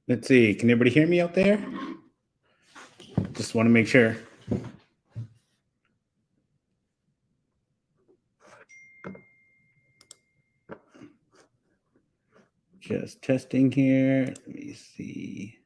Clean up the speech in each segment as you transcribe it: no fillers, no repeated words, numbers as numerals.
Let's see. Can everybody hear me out there? Just want to make sure. Just testing here. Let me see.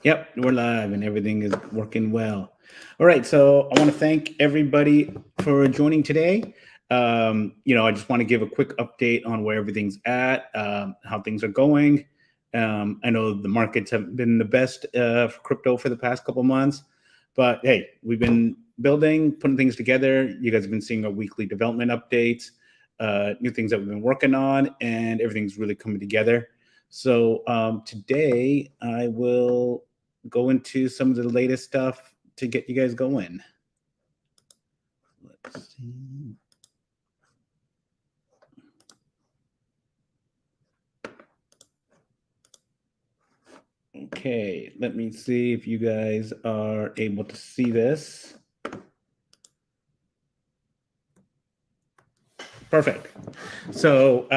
Yep, we're live and everything is working well. All right, so I want to thank everybody for joining today. I just want to give a quick update on where everything's at, how things are going. I know the markets have been the best for crypto for the past couple months, but hey, we've been building, putting things together. You guys have been seeing our weekly development updates, new things that we've been working on, and everything's really coming together. So today I will go into some of the latest stuff to get you guys going. Let's see. Okay, let me see if you guys are able to see this. Perfect. So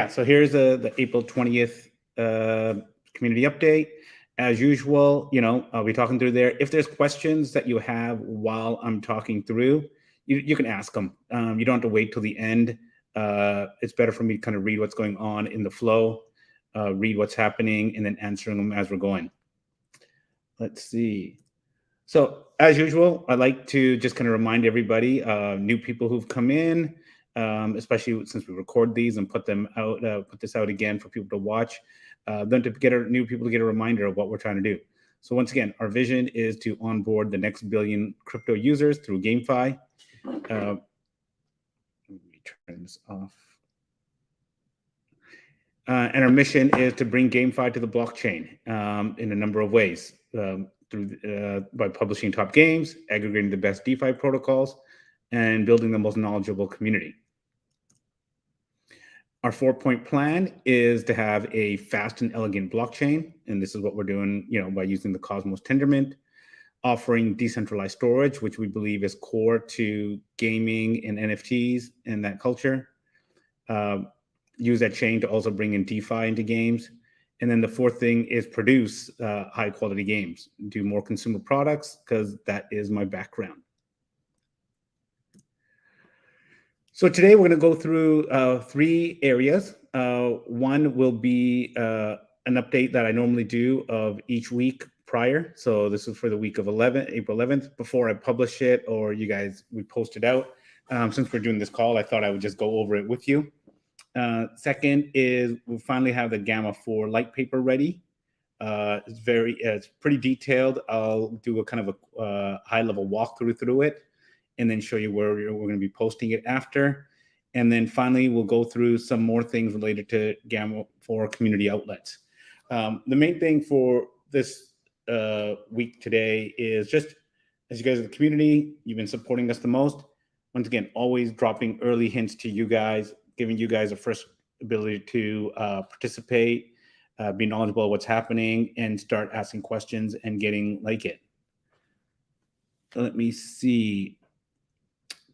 so here's the April 20th community update. As usual, I'll be talking through there. If there's questions that you have while I'm talking through, you can ask them. You don't have to wait till the end. It's better for me to kind of read what's going on in the flow, read what's happening, and then answering them as we're going. Let's see. So as usual, I like to just kind of remind everybody, new people who've come in, especially since we record these and put this out again for people to watch, then to get new people to get a reminder of what we're trying to do. So once again, our vision is to onboard the next billion crypto users through GameFi. Let me turn this off. And our mission is to bring GameFi to the blockchain in a number of ways, by publishing top games, aggregating the best DeFi protocols, and building the most knowledgeable community. Our 4-point plan is to have a fast and elegant blockchain, and this is what we're doing, by using the Cosmos Tendermint, offering decentralized storage, which we believe is core to gaming and NFTs and that culture. Use that chain to also bring in DeFi into games. And then the fourth thing is produce high quality games, do more consumer products, because that is my background. So today we're going to go through 3 areas. One will be an update that I normally do of each week prior. So this is for the week of April 11th, before I publish it or we post it out. Since we're doing this call, I thought I would just go over it with you. Second is we finally have the Gamma 4 light paper ready. It's pretty detailed. I'll do a kind of a high level walkthrough through it, and then show you where we're going to be posting it after. And then finally, we'll go through some more things related to Gamma 4 community outlets. The main thing for this week today is just, as you guys in the community, you've been supporting us the most. Once again, always dropping early hints to you guys, giving you guys a first ability to participate, be knowledgeable of what's happening, and start asking questions and getting like it. Let me see.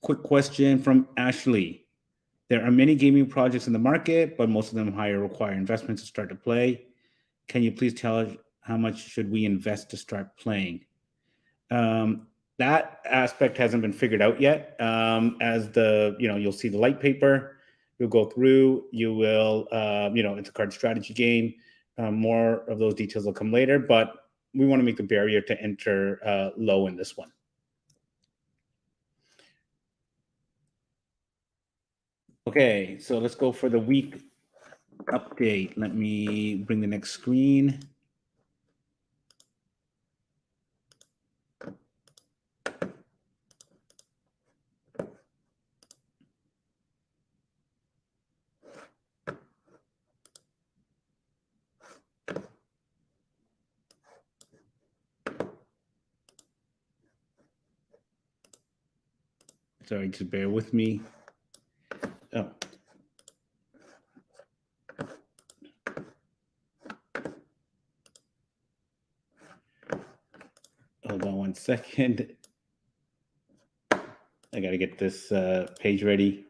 Quick question from Ashley. There are many gaming projects in the market, but most of them require investments to start to play. Can you please tell us how much should we invest to start playing? That aspect hasn't been figured out yet. As you'll see the light paper, you'll go through, you will, it's a card strategy game. More of those details will come later, but we want to make the barrier to enter low in this one. Okay, so let's go for the week update. Let me bring the next screen. Sorry, just bear with me. Oh. Hold on one second. I got to get this page ready.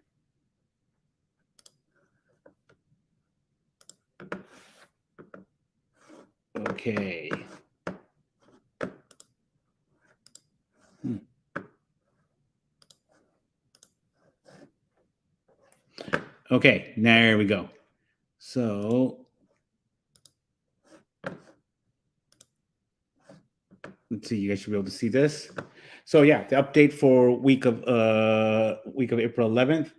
Okay. Okay, there we go. So let's see, you guys should be able to see this. So yeah, the update for week of April 11th.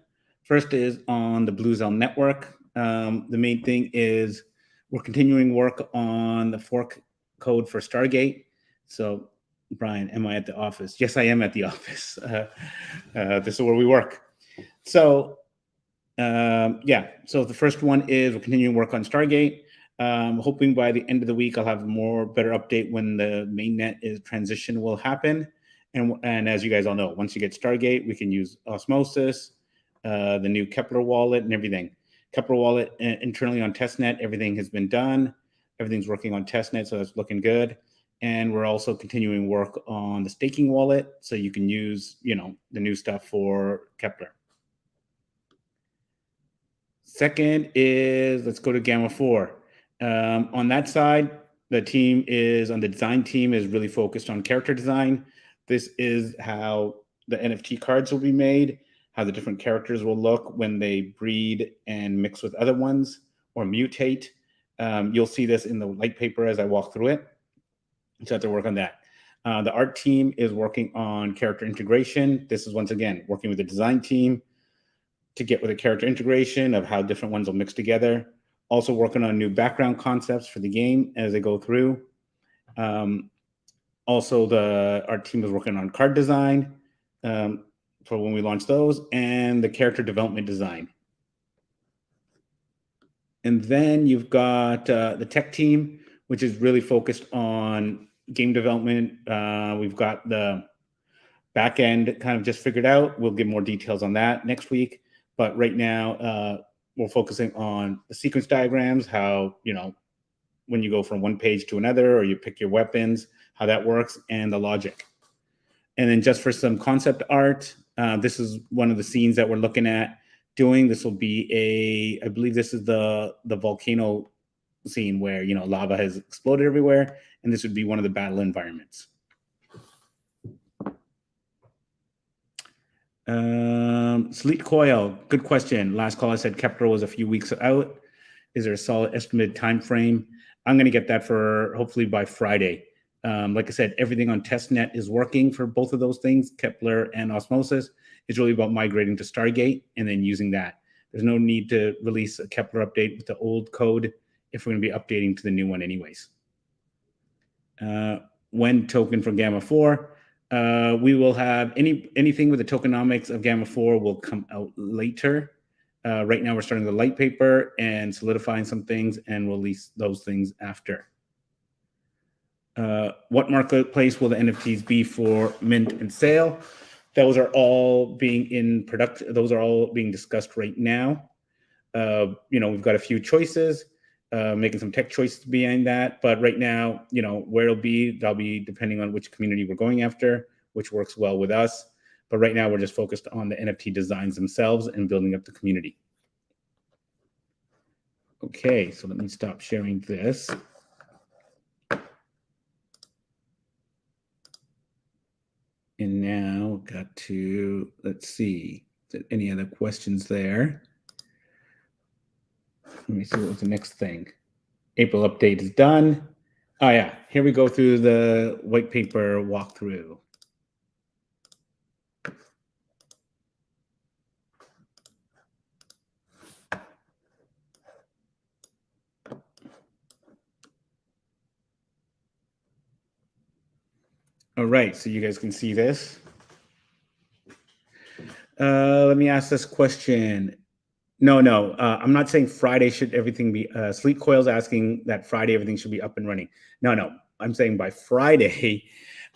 First is on the Bluzelle network. The main thing is we're continuing work on the fork code for Stargate. So Brian, am I at the office? Yes, I am at the office. This is where we work. So yeah, so the first one is we're continuing work on Stargate. Hoping by the end of the week I'll have more better update when the mainnet is transition will happen. And as you guys all know, once you get Stargate, we can use Osmosis, the new Kepler wallet, and everything. Kepler wallet internally on testnet, everything has been done. Everything's working on testnet, so that's looking good. And we're also continuing work on the staking wallet, so you can use, the new stuff for Kepler. Second is let's go to Gamma 4. On that side, the design team is really focused on character design. This is how the NFT cards will be made, how the different characters will look when they breed and mix with other ones or mutate. You'll see this in the light paper as I walk through it. So I have to work on that. The art team is working on character integration. This is once again working with the design team to get with a character integration of how different ones will mix together. Also working on new background concepts for the game as they go through. Also, our team is working on card design for when we launch those, and the character development design. And then you've got the tech team, which is really focused on game development. We've got the back end kind of just figured out. We'll give more details on that next week. But right now, we're focusing on the sequence diagrams, how, when you go from one page to another or you pick your weapons, how that works, and the logic. And then just for some concept art, this is one of the scenes that we're looking at doing. This will be I believe this is the volcano scene where, lava has exploded everywhere. And this would be one of the battle environments. Sleet Coil, good question. Last call I said Kepler was a few weeks out. Is there a solid estimated time frame? I'm going to get that for hopefully by Friday. Like I said, everything on testnet is working for both of those things, Kepler and Osmosis. It's really about migrating to Stargate and then using that. There's no need to release a Kepler update with the old code if we're going to be updating to the new one anyways. When token for Gamma 4, we will have anything with the tokenomics of Gamma 4 will come out later. Right now, we're starting the light paper and solidifying some things, and we'll release those things after. What marketplace will the NFTs be for mint and sale? Those are all being in production. Those are all being discussed right now. We've got a few choices. Making some tech choices behind that. But right now, where it'll be, that'll be depending on which community we're going after, which works well with us. But right now, we're just focused on the NFT designs themselves and building up the community. Okay, so let me stop sharing this. And now got to, let's see, any other questions there? Let me see what was the next thing. April update is done. Oh yeah, here we go through the white paper walkthrough. All right, so you guys can see this. Let me ask this question. No, I'm not saying Friday should everything be, Sleep Coil's asking that Friday everything should be up and running. No, I'm saying by Friday,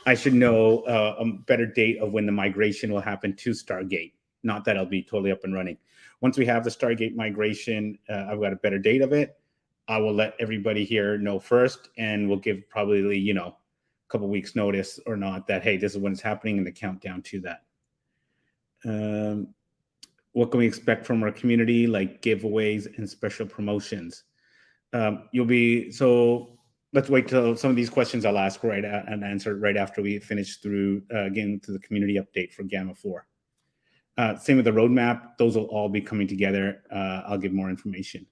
I should know a better date of when the migration will happen to Stargate. Not that I'll be totally up and running. Once we have the Stargate migration, I've got a better date of it. I will let everybody here know first, and we'll give probably, a couple weeks notice or not that, hey, this is when it's happening, and the countdown to that. What can we expect from our community, like giveaways and special promotions? Let's wait till some of these questions I'll ask and answer right after we finish through getting to the community update for Gamma 4. Same with the roadmap. Those will all be coming together. I'll give more information.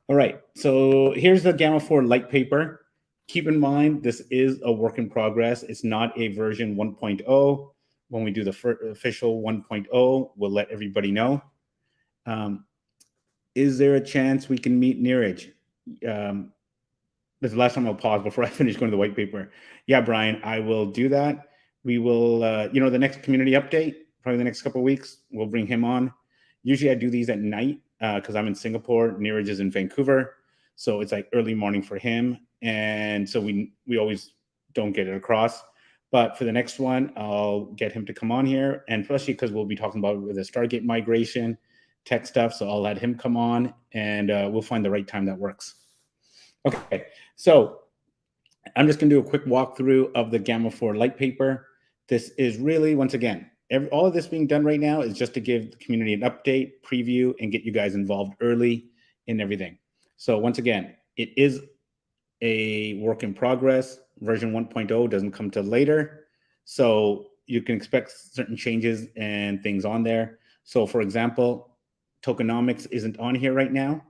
All right, so here's the Gamma 4 light paper. Keep in mind, this is a work in progress. It's not a version 1.0. When we do the official 1.0, we'll let everybody know. Is there a chance we can meet Neeraj? This is the last time I'll pause before I finish going to the white paper. Yeah, Brian, I will do that. We will, the next community update, probably the next couple of weeks, we'll bring him on. Usually I do these at night because I'm in Singapore. Neeraj is in Vancouver. So it's like early morning for him. And so we always don't get it across. But for the next one, I'll get him to come on here. And especially because we'll be talking about the Stargate migration, tech stuff. So I'll let him come on and we'll find the right time that works. Okay, so I'm just going to do a quick walkthrough of the Gamma 4 light paper. This is really, once again, all of this being done right now is just to give the community an update, preview, and get you guys involved early in everything. So once again, it is a work in progress. Version 1.0 doesn't come till later. So you can expect certain changes and things on there. So for example, tokenomics isn't on here right now.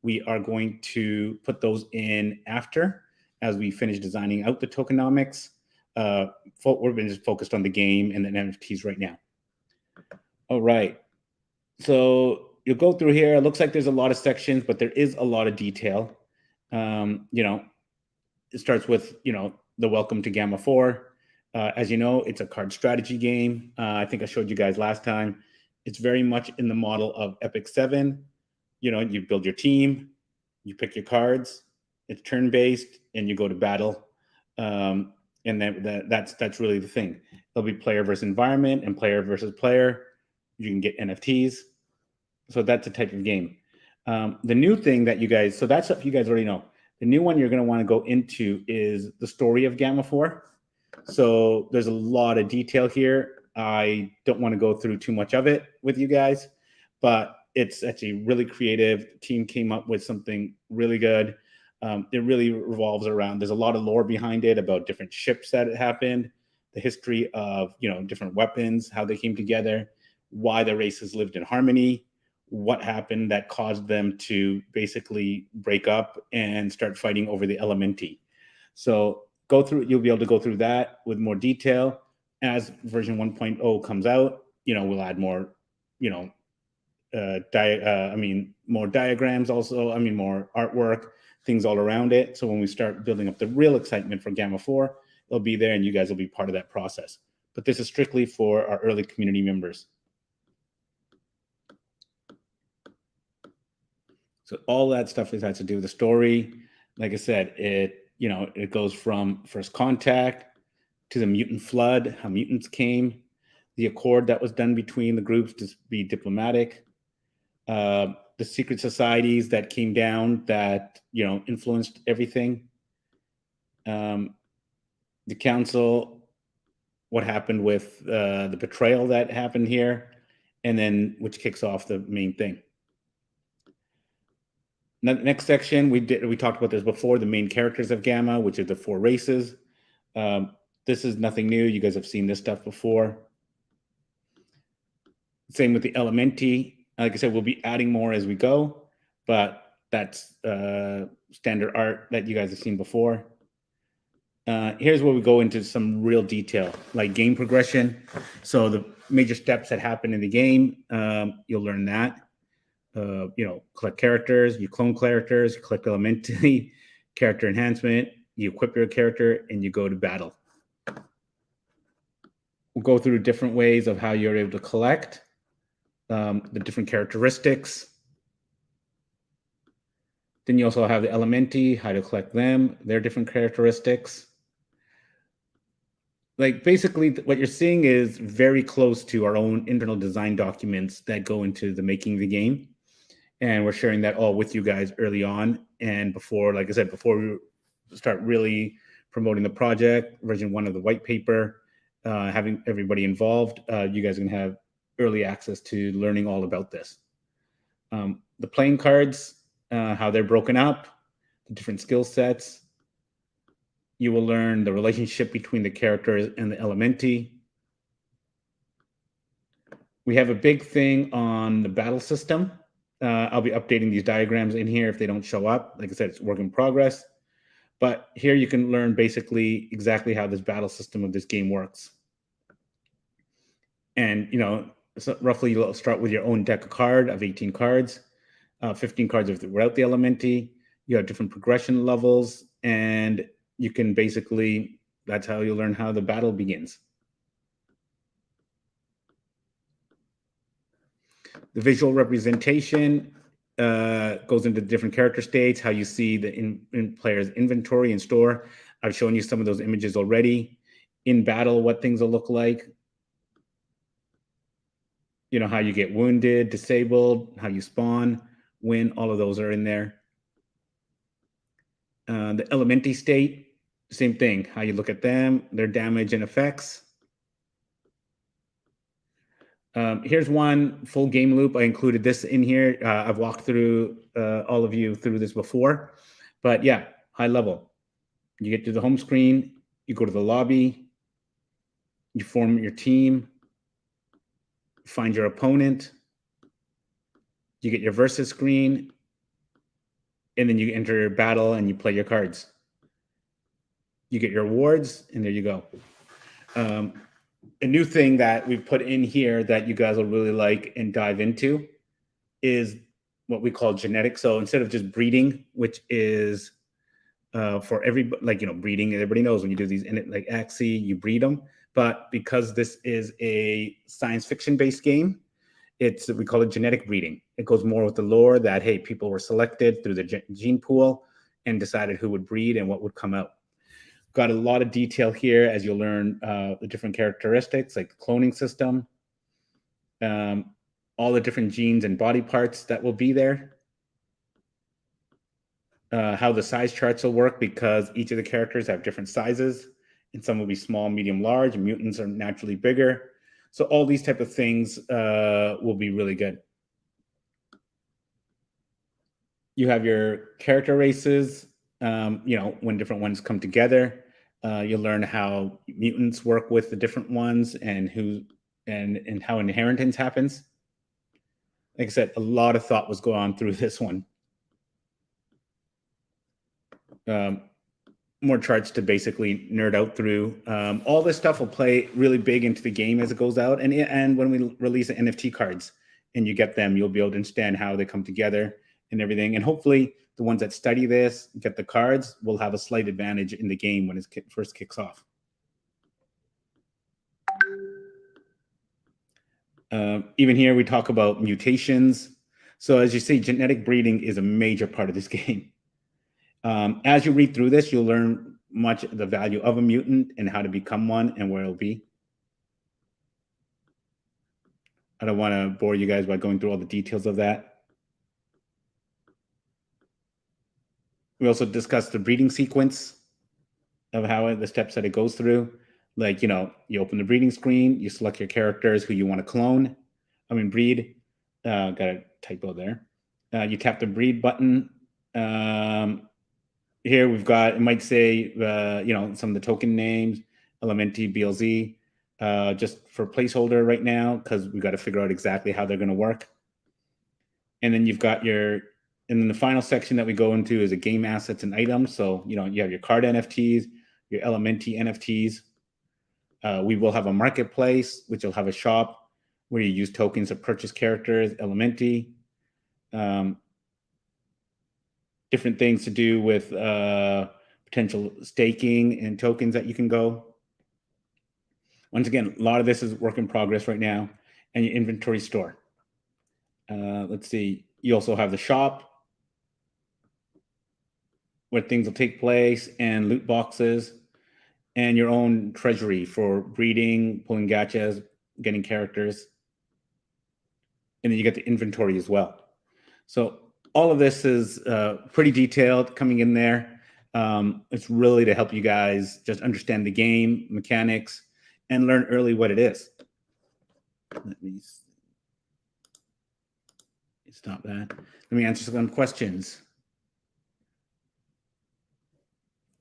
We are going to put those in after as we finish designing out the tokenomics. We've been just focused on the game and the NFTs right now. All right. So you'll go through here. It looks like there's a lot of sections, but there is a lot of detail. It starts with, the welcome to Gamma 4. As you know, it's a card strategy game. I think I showed you guys last time. It's very much in the model of Epic 7. You build your team, you pick your cards, it's turn-based, and you go to battle. And that's really the thing. There'll be player versus environment and player versus player. You can get NFTs. So that's a type of game. The new thing that so that's stuff you guys already know. The new one you're going to want to go into is the story of Gamma 4. So there's a lot of detail here. I don't want to go through too much of it with you guys, but it's actually really creative. The team came up with something really good. It really revolves around, there's a lot of lore behind it about different ships that happened, the history of, different weapons, how they came together, why the races lived in harmony, what happened that caused them to basically break up and start fighting over the Elementi. So you'll be able to go through that with more detail. As version 1.0 comes out, we'll add more, more diagrams also, more artwork, things all around it. So when we start building up the real excitement for Gamma 4, it'll be there and you guys will be part of that process. But this is strictly for our early community members. So all that stuff has to do with the story. Like I said, it goes from first contact to the mutant flood, how mutants came, the accord that was done between the groups to be diplomatic, the secret societies that came down that, influenced everything. The council, what happened with the betrayal that happened here, and then which kicks off the main thing. Next section, we talked about this before, the main characters of Gamma, which are the 4 races. This is nothing new. You guys have seen this stuff before. Same with the Elementi. Like I said, we'll be adding more as we go, but that's standard art that you guys have seen before. Here's where we go into some real detail, like game progression. So the major steps that happen in the game, you'll learn that. Collect characters, you clone characters, you collect Elementi, character enhancement, you equip your character, and you go to battle. We'll go through different ways of how you're able to collect, the different characteristics. Then you also have the Elementi, how to collect them, their different characteristics. Like basically what you're seeing is very close to our own internal design documents that go into the making of the game. And we're sharing that all with you guys early on. And before, like I said, before we start really promoting the project, version 1 of the white paper, having everybody involved, you guys are going to have early access to learning all about this. The playing cards, how they're broken up, the different skill sets. You will learn the relationship between the characters and the elementi. We have a big thing on the battle system. I'll be updating these diagrams in here if they don't show up. Like I said, it's work in progress. But here you can learn basically exactly how this battle system of this game works. And, so roughly you'll start with your own deck of 18 cards, 15 cards without the elementi. You have different progression levels, and you can basically, that's how you learn how the battle begins. The visual representation goes into different character states, how you see the in player's inventory and store. I've shown you some of those images already. In battle, what things will look like. How you get wounded, disabled, how you spawn, win, all of those are in there. The elementi state, same thing, how you look at them, their damage and effects. Here's one full game loop. I included this in here. I've walked through all of you through this before, but yeah, high level. You get to the home screen, you go to the lobby, you form your team, find your opponent, you get your versus screen, and then you enter your battle and you play your cards. You get your awards, and there you go. A new thing that we've put in here that you guys will really like and dive into is what we call genetics. So instead of just breeding, which is for everybody, like, breeding, everybody knows when you do these, like Axie, you breed them. But because this is a science fiction based game, we call it genetic breeding. It goes more with the lore that, hey, people were selected through the gene pool and decided who would breed and what would come out. Got a lot of detail here as you'll learn the different characteristics, like the cloning system, all the different genes and body parts that will be there, how the size charts will work because each of the characters have different sizes, and some will be small, medium, large. Mutants are naturally bigger. So all these type of things will be really good. You have your character races, when different ones come together. You'll learn how mutants work with the different ones and how inheritance happens. Like I said, a lot of thought was going on through this one. More charts to basically nerd out through. All this stuff will play really big into the game as it goes out. And when we release the NFT cards and you get them, you'll be able to understand how they come together and everything. And hopefully the ones that study this, get the cards, will have a slight advantage in the game when it first kicks off. Even here, we talk about mutations. So as you see, genetic breeding is a major part of this game. As you read through this, you'll learn much the value of a mutant and how to become one and where it'll be. I don't want to bore you guys by going through all the details of that. We also discussed the breeding sequence of how the steps that it goes through. Like, you open the breeding screen, you select your characters who you want to breed. Got a typo there. You tap the breed button. Here we've got, it might say, some of the token names, Elementi, BLZ, just for placeholder right now, because we've got to figure out exactly how they're going to work. And then you've got and then the final section that we go into is the game assets and items. So, you have your card NFTs, your Elementi NFTs. We will have a marketplace, which will have a shop where you use tokens to purchase characters, Elementi. Different things to do with potential staking and tokens that you can go. Once again, a lot of this is work in progress right now. And your inventory store. Let's see. You also have the shop where things will take place and loot boxes. and your own treasury for breeding, pulling gachas, getting characters, and then you get the inventory as well. So all of this is pretty detailed coming in there. It's really to help you guys just understand the game mechanics and learn early what it is. Let me stop that. Let me answer some questions.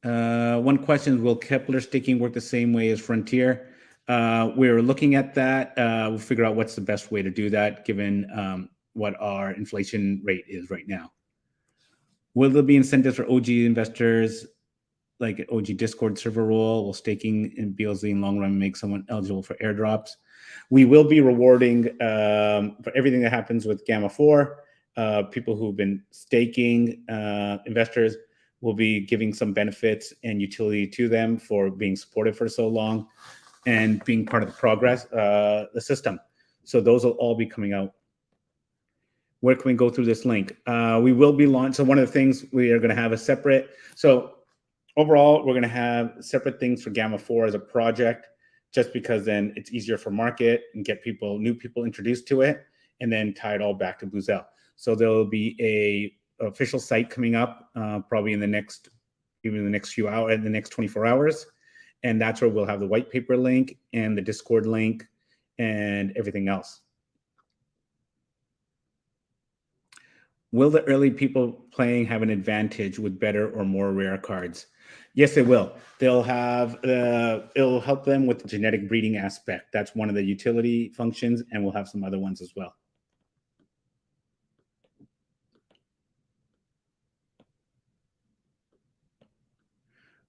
One question is, will Kepler staking work the same way as Frontier? We're looking at that. We'll figure out what's the best way to do that given what our inflation rate is right now. Will there be incentives for OG investors like OG Discord server role? Will staking in BLZ in long run make someone eligible for airdrops? We will be rewarding for everything that happens with Gamma 4. People who've been staking, investors will be giving some benefits and utility to them for being supported for so long and being part of the progress, the system. So those will all be coming out. Where can we go through this link? We will be launched. So one of the things we are going to have a separate. So overall, we're going to have separate things for Gamma 4 as a project, just because then it's easier for market and get new people introduced to it, and then tie it all back to Bluzelle. So there'll be a official site coming up probably in the next few hours, in the next 24 hours. And that's where we'll have the white paper link and the Discord link and everything else. Will the early people playing have an advantage with better or more rare cards? Yes, they will. They'll have it'll help them with the genetic breeding aspect. That's one of the utility functions, and we'll have some other ones as well.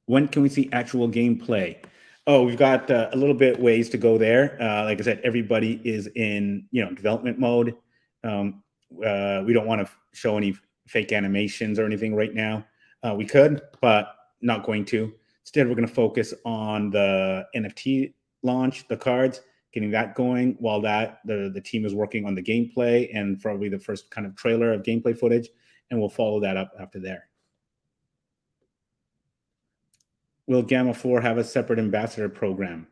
When can we see actual gameplay? Oh, we've got a little bit ways to go there. Like I said, everybody is in development mode. We don't want to show any fake animations or anything right now. We could, but not going to. Instead, we're going to focus on the NFT launch, the cards, getting that going, while the team is working on the gameplay and probably the first kind of trailer of gameplay footage, and we'll follow that up after there. Will Gamma 4 have a separate ambassador program?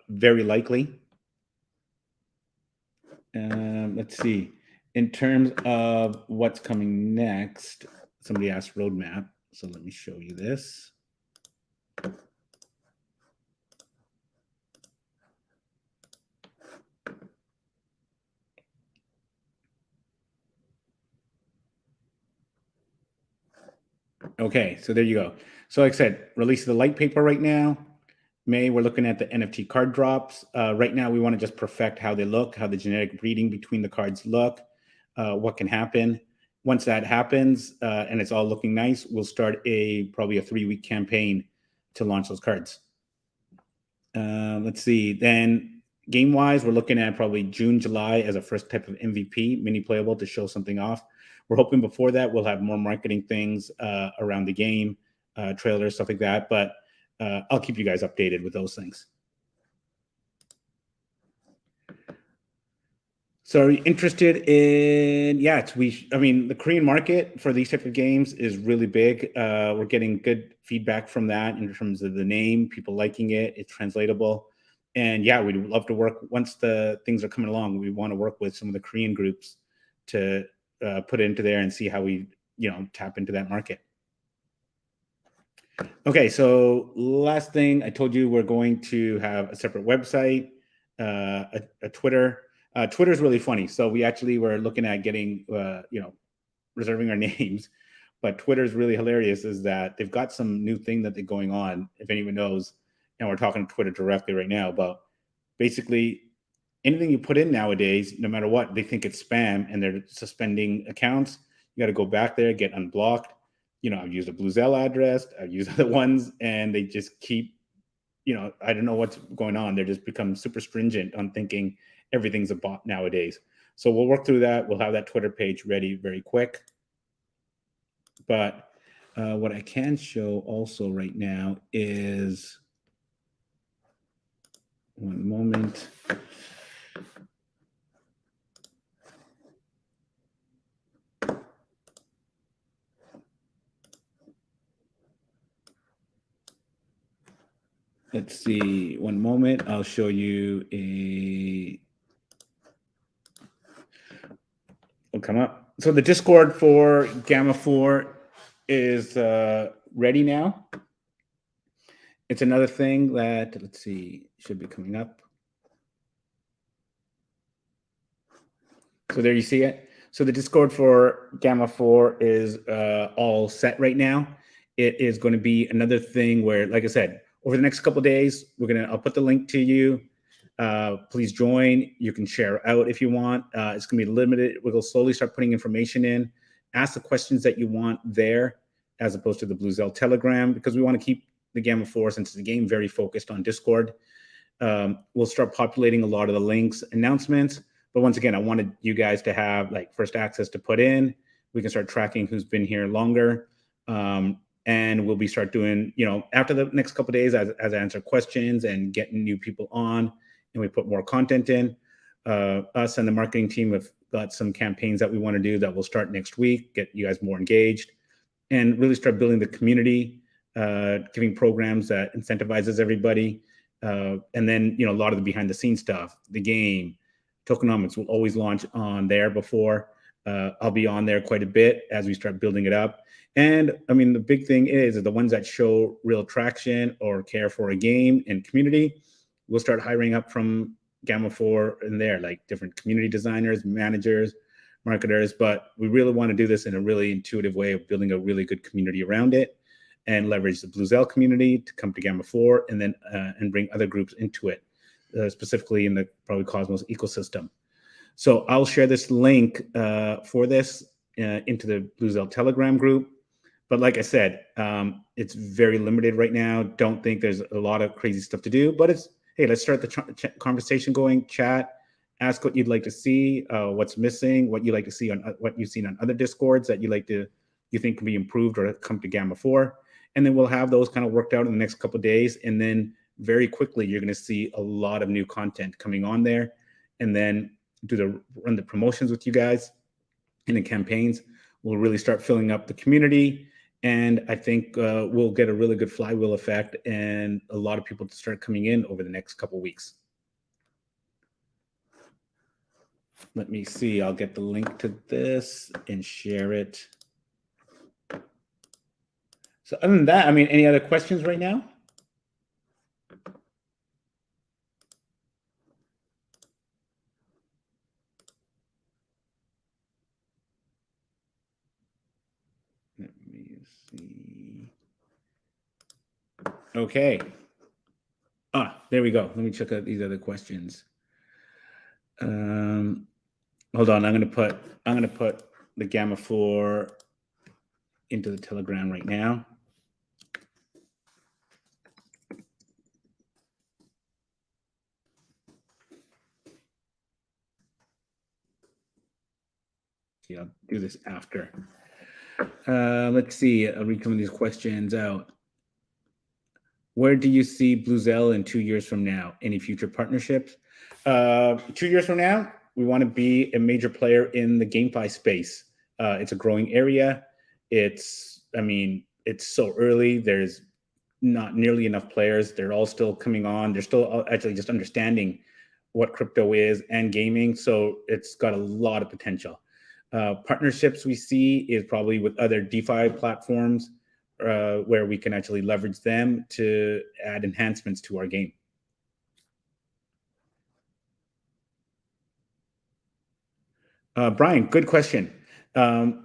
Very likely. Let's see. In terms of what's coming next, somebody asked roadmap. So let me show you this. Okay, so there you go. So like I said, release the light paper right now. May, we're looking at the NFT card drops. Right now, we want to just perfect how they look, how the genetic breeding between the cards look, what can happen. Once that happens and it's all looking nice, we'll start probably a 3-week campaign to launch those cards. Let's see. Then game-wise, we're looking at probably June, July as a first type of MVP, mini playable, to show something off. We're hoping before that we'll have more marketing things around the game, trailers, stuff like that. But I'll keep you guys updated with those things. So are you interested in, the Korean market for these type of games is really big. We're getting good feedback from that in terms of the name, people liking it, it's translatable. And yeah, we'd love to work, once the things are coming along, we want to work with some of the Korean groups to put it into there and see how we, tap into that market. Okay, so last thing, I told you we're going to have a separate website, a Twitter. Twitter is really funny. So we actually were looking at getting, reserving our names, but Twitter is really hilarious. Is that they've got some new thing that they're going on, if anyone knows, and we're talking to Twitter directly right now. But basically, anything you put in nowadays, no matter what, they think it's spam and they're suspending accounts. You got to go back there, get unblocked. I've used a Bluzelle address, I've used other ones, and they just keep, I don't know what's going on. They're just become super stringent on thinking everything's a bot nowadays. So we'll work through that. We'll have that Twitter page ready very quick. But what I can show also right now is, one moment. Let's see, one moment. I'll show you will come up. So the Discord for Gamma 4 is ready now. It's another thing that, let's see, should be coming up. So there you see it. So the Discord for Gamma 4 is all set right now. It is going to be another thing where, like I said, over the next couple of days, I'll put the link to you. Please join. You can share out if you want. It's going to be limited. We'll slowly start putting information in. Ask the questions that you want there, as opposed to the Bluzelle Telegram, because we want to keep the Gamma 4, since the game, very focused on Discord. We'll start populating a lot of the links, announcements. But once again, I wanted you guys to have like first access to put in. We can start tracking who's been here longer. And we'll be start doing, after the next couple of days, as I answer questions and getting new people on, and we put more content in. Us and the marketing team have got some campaigns that we want to do that will start next week, get you guys more engaged, and really start building the community, giving programs that incentivizes everybody. And then, a lot of the behind the scenes stuff, the game, tokenomics will always launch on there before. I'll be on there quite a bit as we start building it up. And I mean, the big thing is the ones that show real traction or care for a game and community, we'll start hiring up from Gamma 4 in there, like different community designers, managers, marketers. But we really want to do this in a really intuitive way of building a really good community around it, and leverage the Bluzelle community to come to Gamma 4, and then and bring other groups into it, specifically in the probably Cosmos ecosystem. So I'll share this link for this into the Bluzelle Telegram group. But like I said, it's very limited right now. Don't think there's a lot of crazy stuff to do, but hey, let's start the conversation going, chat, ask what you'd like to see, what's missing, what you like to see on what you've seen on other Discords that you think can be improved or come to Gamma 4. And then we'll have those kind of worked out in the next couple of days. And then very quickly, you're going to see a lot of new content coming on there, and then run the promotions with you guys and the campaigns. We'll really start filling up the community. And I think we'll get a really good flywheel effect and a lot of people to start coming in over the next couple of weeks. Let me see. I'll get the link to this and share it. So other than that, I mean, any other questions right now? Let me see. Okay. There we go. Let me check out these other questions. Hold on. I'm gonna put the Gamma 4 into the Telegram right now. I'll do this after. Let's see. I'll read some of these questions out. Where do you see Bluzelle in 2 years from now? Any future partnerships? 2 years from now, we want to be a major player in the GameFi space. It's a growing area. It's so early. There's not nearly enough players. They're all still coming on. They're still actually just understanding what crypto is and gaming. So it's got a lot of potential. Partnerships we see is probably with other DeFi platforms, where we can actually leverage them to add enhancements to our game. Brian, good question. One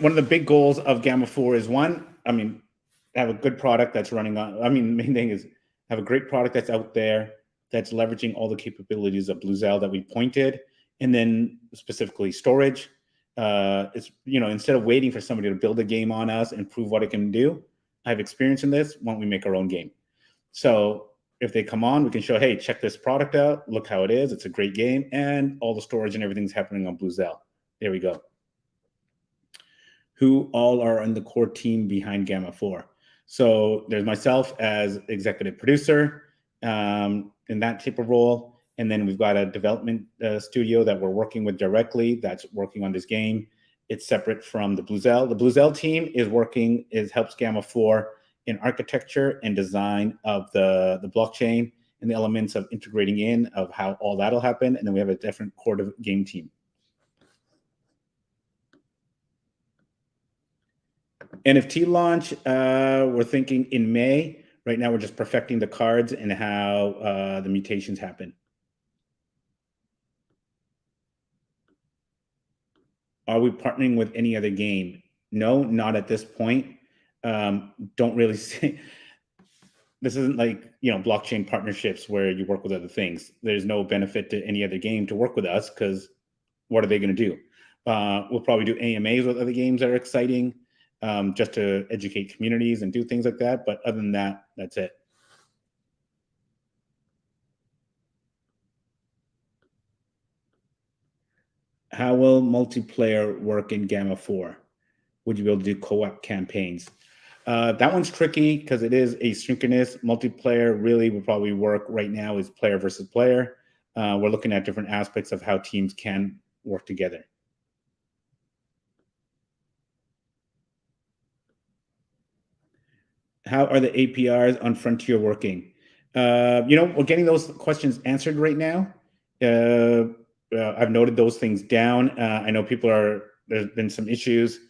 of the big goals of Gamma 4 is have a good product that's running on. The main thing is have a great product that's out there that's leveraging all the capabilities of Bluzelle that we pointed, and then specifically storage. It's instead of waiting for somebody to build a game on us and prove what it can do, I have experience in this. Why don't we make our own game? So if they come on, we can show, hey, check this product out. Look how it is. It's a great game, and all the storage and everything's happening on Bluzelle. There we go. Who all are on the core team behind Gamma 4? So there's myself as executive producer in that type of role. And then we've got a development studio that we're working with directly that's working on this game. It's separate from the Bluzelle. The Bluzelle team helps Gamma 4 in architecture and design of the blockchain and the elements of integrating in of how all that'll happen. And then we have a different core game team. NFT launch, we're thinking in May. Right now, we're just perfecting the cards and how the mutations happen. Are we partnering with any other game? No, not at this point. Don't really see. This isn't like, blockchain partnerships where you work with other things. There's no benefit to any other game to work with us because what are they going to do? We'll probably do AMAs with other games that are exciting, just to educate communities and do things like that. But other than that, that's it. How will multiplayer work in Gamma 4? Would you be able to do co-op campaigns? That one's tricky because it is asynchronous. Multiplayer really will probably work right now is player versus player. We're looking at different aspects of how teams can work together. How are the APRs on Frontier working? We're getting those questions answered right now. I've noted those things down. I know there's been some issues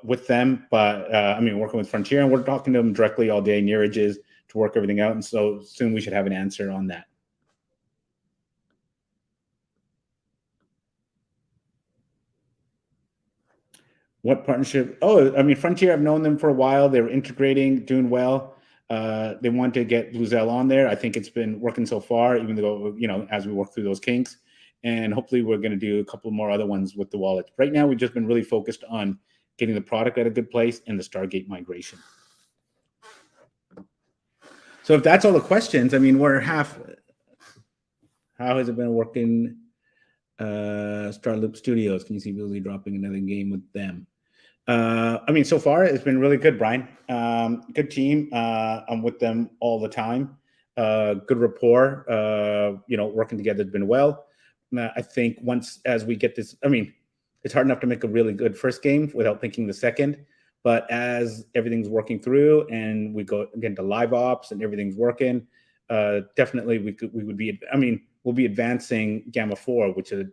with them, but working with Frontier, and we're talking to them directly all day, Neerages, to work everything out. And so soon we should have an answer on that. What partnership? Frontier, I've known them for a while. They were integrating, doing well. They want to get Bluzelle on there. I think it's been working so far, even though, as we work through those kinks. And hopefully we're going to do a couple more other ones with the wallet. Right now, we've just been really focused on getting the product at a good place and the Stargate migration. So if that's all the questions, we're half. How has it been working? Starloop Studios. Can you see Billy dropping another game with them? So far it's been really good, Brian. Good team. I'm with them all the time. Good rapport. Working together has been well. I think as we get this, it's hard enough to make a really good first game without thinking the second. But as everything's working through and we go again to live ops and everything's working, definitely we'll be advancing Gamma 4, which is,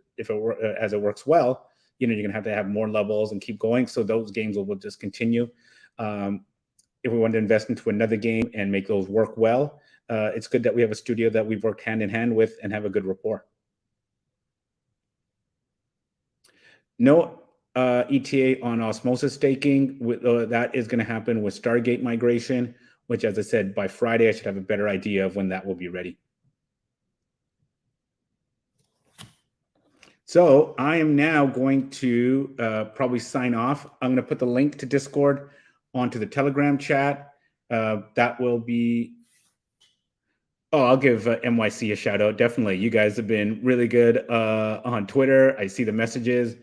as it works well, you're going to have more levels and keep going. So those games will just continue. If we want to invest into another game and make those work well, it's good that we have a studio that we've worked hand in hand with and have a good rapport. No ETA on osmosis staking. That is going to happen with Stargate migration, which, as I said, by Friday, I should have a better idea of when that will be ready. So I am now going to probably sign off. I'm going to put the link to Discord onto the Telegram chat. That will be... Oh, I'll give NYC a shout out. Definitely. You guys have been really good on Twitter. I see the messages.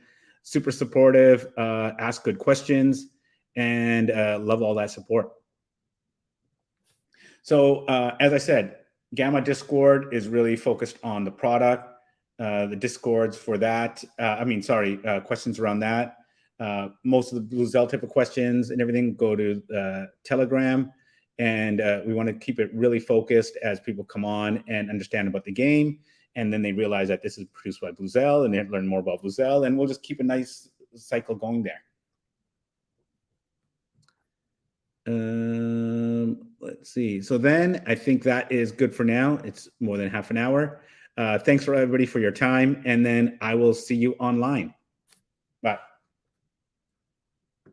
Super supportive, ask good questions, and love all that support. So as I said, Gamma Discord is really focused on the product. The Discords for that, questions around that. Most of the Bluzelle type of questions and everything go to Telegram. And we want to keep it really focused as people come on and understand about the game. And then they realize that this is produced by Bluzelle and they learn more about Bluzelle. And we'll just keep a nice cycle going there. Let's see. So then I think that is good for now. It's more than half an hour. Thanks for everybody for your time. And then I will see you online. Bye.